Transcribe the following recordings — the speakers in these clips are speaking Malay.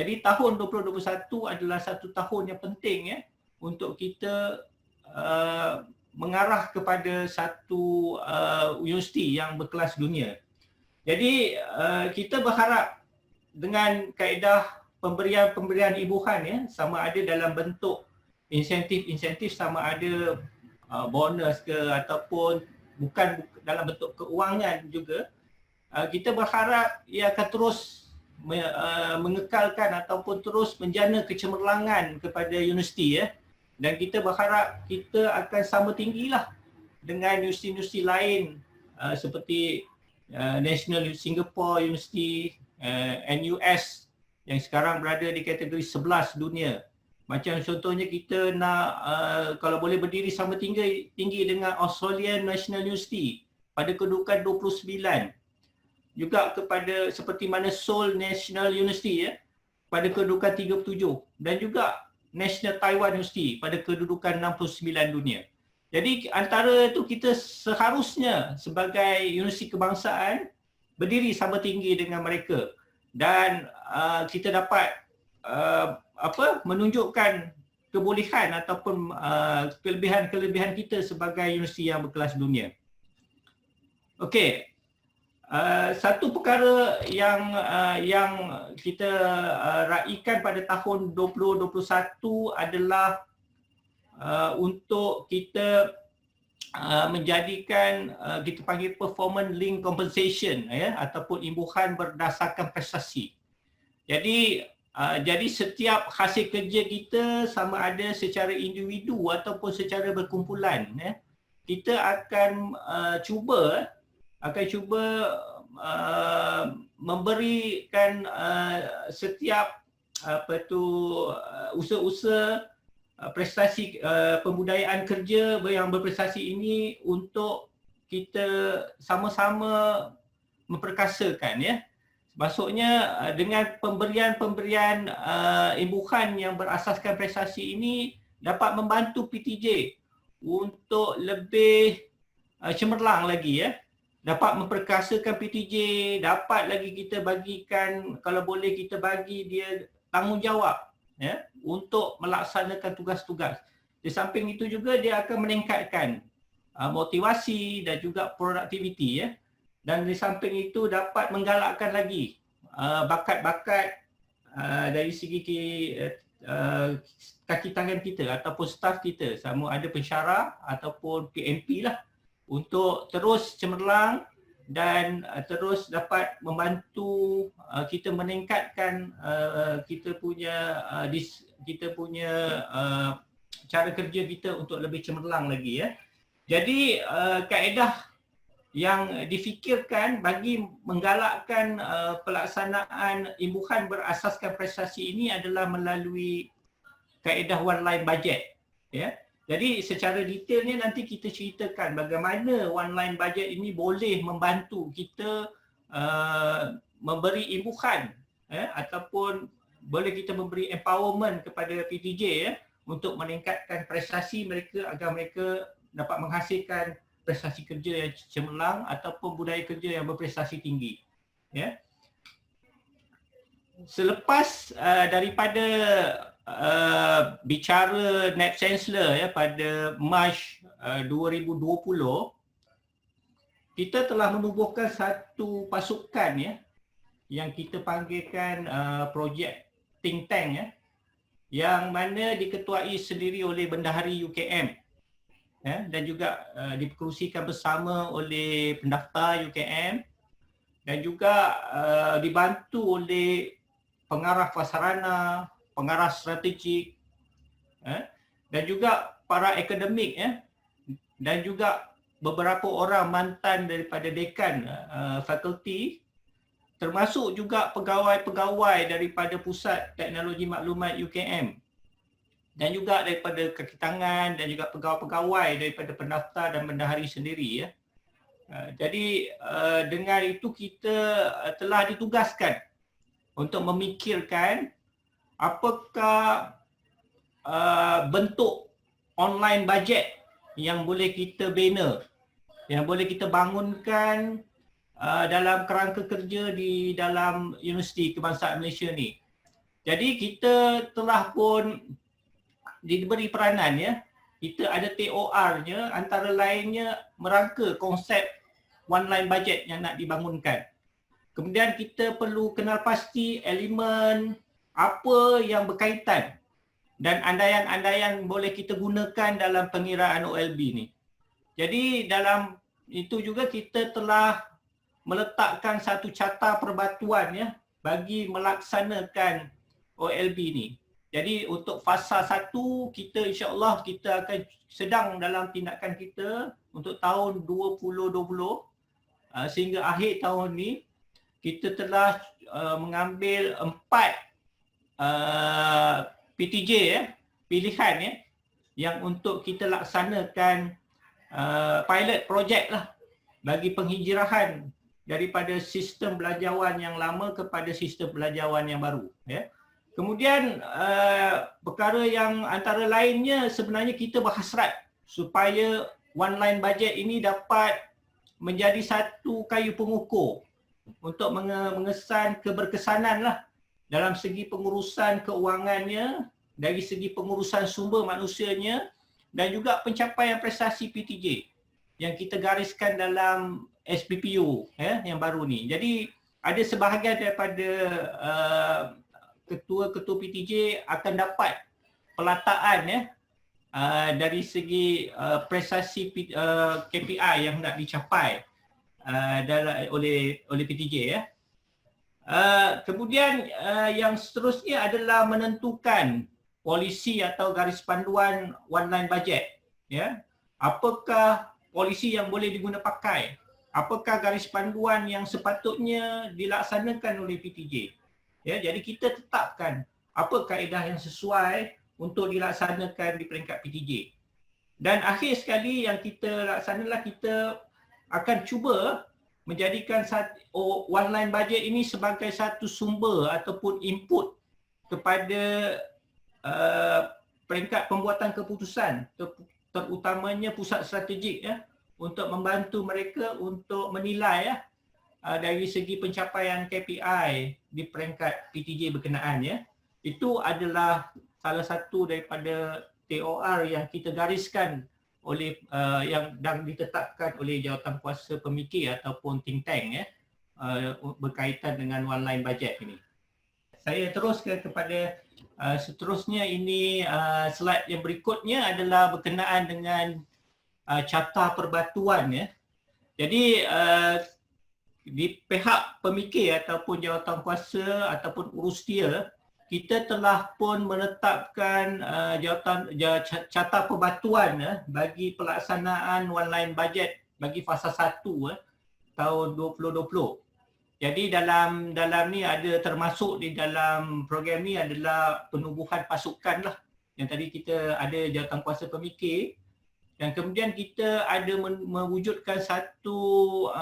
Jadi tahun 2021 adalah satu tahun yang penting ya untuk kita mengarah kepada satu universiti yang berkelas dunia. Jadi kita berharap dengan kaedah pemberian imbuhan ya, sama ada dalam bentuk insentif sama ada bonus ke ataupun bukan dalam bentuk keuangan juga, kita berharap ia akan terus mengekalkan ataupun terus menjana kecemerlangan kepada universiti ya. Dan kita berharap kita akan sama tinggilah dengan universiti-universiti lain seperti National Singapore University, NUS yang sekarang berada di kategori 11 dunia. Macam contohnya kita nak kalau boleh berdiri sama tinggi dengan Australian National University pada kedudukan 29. Juga kepada seperti mana Seoul National University ya pada kedudukan 37 dan juga National Taiwan University pada kedudukan 69 dunia. Jadi antara itu kita seharusnya sebagai universiti kebangsaan berdiri sama tinggi dengan mereka dan kita dapat menunjukkan kebolehan ataupun kelebihan-kelebihan kita sebagai universiti yang berkelas dunia. Okey. Satu perkara yang kita raikan pada tahun 2021 adalah untuk kita menjadikan kita panggil performance link compensation ya ataupun imbuhan berdasarkan prestasi. Jadi setiap hasil kerja kita sama ada secara individu ataupun secara berkumpulan ya, kita akan cuba memberikan setiap usaha-usaha prestasi pembudayaan kerja yang berprestasi ini untuk kita sama-sama memperkasakan ya. Maksudnya dengan pemberian imbuhan yang berasaskan prestasi ini dapat membantu PTJ untuk lebih cemerlang lagi ya. Dapat memperkasakan PTJ, dapat lagi kita bagikan, kalau boleh kita bagi dia tanggungjawab ya untuk melaksanakan tugas-tugas. Di samping itu juga dia akan meningkatkan motivasi dan juga produktiviti ya. Dan di samping itu dapat menggalakkan lagi bakat-bakat dari segi kaki tangan kita ataupun staf kita, sama ada pensyarah ataupun PMP lah, untuk terus cemerlang dan terus dapat membantu kita meningkatkan kita punya cara kerja kita untuk lebih cemerlang lagi ya. Jadi kaedah yang difikirkan bagi menggalakkan pelaksanaan imbuhan berasaskan prestasi ini adalah melalui kaedah one line budget ya. Jadi secara detailnya nanti kita ceritakan bagaimana one line budget ini boleh membantu kita memberi imbuhan ataupun boleh kita memberi empowerment kepada PTJ ya untuk meningkatkan prestasi mereka agar mereka dapat menghasilkan prestasi kerja yang cemerlang ataupun budaya kerja yang berprestasi tinggi ya. Selepas daripada bicara Naib Chancellor ya pada Mac 2020, kita telah menubuhkan satu pasukan ya yang kita panggilkan projek think tank ya, yang mana diketuai sendiri oleh Bendahari UKM ya, dan juga dikerusikan bersama oleh pendaftar UKM dan juga dibantu oleh pengarah prasarana, pengarah strategik dan juga para akademik ya, dan juga beberapa orang mantan daripada dekan fakulti, termasuk juga pegawai-pegawai daripada Pusat Teknologi Maklumat UKM dan juga daripada kaki tangan dan juga pegawai-pegawai daripada pendaftar dan bendahari sendiri ya. Jadi dengan itu kita telah ditugaskan untuk memikirkan apakah bentuk online budget yang boleh kita bina, yang boleh kita bangunkan dalam kerangka kerja di dalam Universiti Kebangsaan Malaysia ni. Jadi kita telah pun diberi peranan ya. Kita ada TOR-nya, antara lainnya merangka konsep one line budget yang nak dibangunkan. Kemudian kita perlu kenal pasti elemen apa yang berkaitan dan andaian-andaian boleh kita gunakan dalam pengiraan OLB ni. Jadi dalam itu juga kita telah meletakkan satu carta perbatuan ya bagi melaksanakan OLB ni. Jadi untuk fasa 1 kita insya-Allah kita akan sedang dalam tindakan kita untuk tahun 2020 sehingga akhir tahun ni kita telah mengambil 4 PTJ ya, pilihan ya yang untuk kita laksanakan pilot project lah bagi penghijrahan daripada sistem belanjawan yang lama kepada sistem belanjawan yang baru ya. Kemudian perkara yang antara lainnya sebenarnya kita berhasrat supaya one line budget ini dapat menjadi satu kayu pengukur untuk mengesan keberkesanan lah dalam segi pengurusan keuangannya, dari segi pengurusan sumber manusianya dan juga pencapaian prestasi PTJ yang kita gariskan dalam SPPU yang baru ni. Jadi ada sebahagian daripada ketua-ketua PTJ akan dapat pelataan dari segi prestasi KPI yang nak dicapai oleh PTJ ya. Kemudian yang seterusnya adalah menentukan polisi atau garis panduan one line budget ya. Apakah polisi yang boleh diguna pakai? Apakah garis panduan yang sepatutnya dilaksanakan oleh PTJ? Ya, jadi kita tetapkan apa kaedah yang sesuai untuk dilaksanakan di peringkat PTJ. Dan akhir sekali yang kita laksanalah kita akan cuba menjadikan one line budget ini sebagai satu sumber ataupun input kepada peringkat pembuatan keputusan terutamanya pusat strategik ya untuk membantu mereka untuk menilai ya dari segi pencapaian KPI di peringkat PTJ berkenaan ya. Itu adalah salah satu daripada TOR yang kita gariskan oleh yang dan ditetapkan oleh jawatankuasa pemikir ataupun think tank ya berkaitan dengan one line budget ini. Saya teruskan kepada seterusnya ini slide yang berikutnya adalah berkenaan dengan carta perbatuan ya. Jadi di pihak pemikir ataupun jawatankuasa ataupun urustia kita telah pun menetapkan carta perbatuan bagi pelaksanaan one line budget bagi fasa 1 tahun 2020. Jadi dalam ni ada termasuk di dalam program ni adalah penubuhan pasukan lah. Yang tadi kita ada jawatankuasa pemikir dan kemudian kita ada mewujudkan satu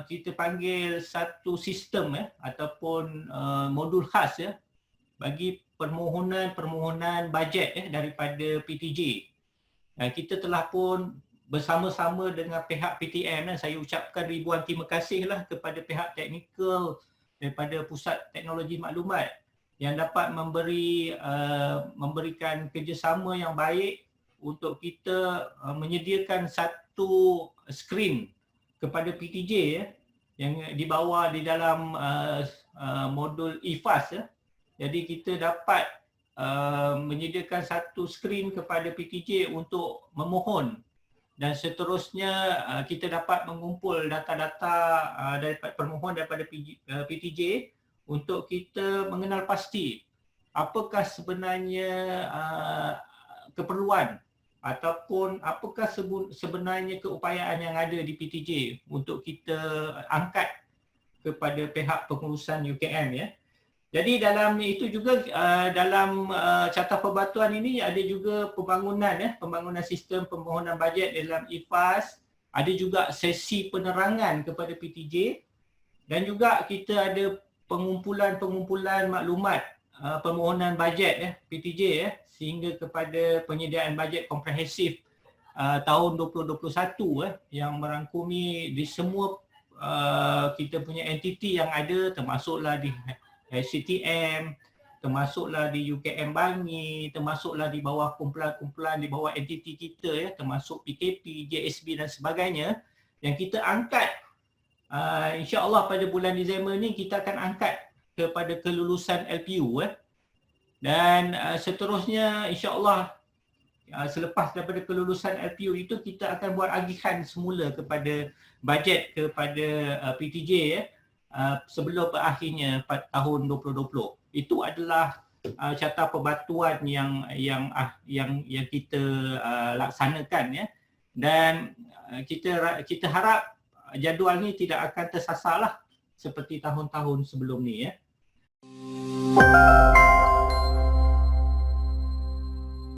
kita panggil satu sistem ataupun modul khas bagi permohonan bajet daripada PTJ. Kita telah pun bersama-sama dengan pihak PTM saya ucapkan ribuan terima kasih lah kepada pihak teknikal daripada Pusat Teknologi Maklumat yang dapat memberikan kerjasama yang baik untuk kita menyediakan satu skrin kepada PTJ yang dibawa di dalam modul IFAS Jadi kita dapat menyediakan satu skrin kepada PTJ untuk memohon dan seterusnya kita dapat mengumpul data-data daripada permohon daripada PTJ untuk kita mengenal pasti apakah sebenarnya keperluan ataupun apakah sebenarnya keupayaan yang ada di PTJ untuk kita angkat kepada pihak pengurusan UKM ya. Jadi dalam itu juga dalam carta perbatuan ini ada juga pembangunan sistem permohonan bajet dalam IFAS, ada juga sesi penerangan kepada PTJ dan juga kita ada pengumpulan maklumat permohonan bajet PTJ sehingga kepada penyediaan bajet komprehensif tahun 2021 yang merangkumi di semua kita punya entiti yang ada termasuklah di SCTM, termasuklah di UKM Bangi, termasuklah di bawah kumpulan-kumpulan di bawah entiti kita ya, termasuk PKP, JSB dan sebagainya, yang kita angkat insya-Allah pada bulan Disember ni kita akan angkat kepada kelulusan LPU dan seterusnya insya-Allah selepas daripada kelulusan LPU itu kita akan buat agihan semula kepada bajet kepada PTJ sebelum berakhirnya tahun 2020. Itu adalah carta perbatuan yang kita laksanakan ya, dan kita harap jadual ni tidak akan tersasarlah seperti tahun-tahun sebelum ni ya.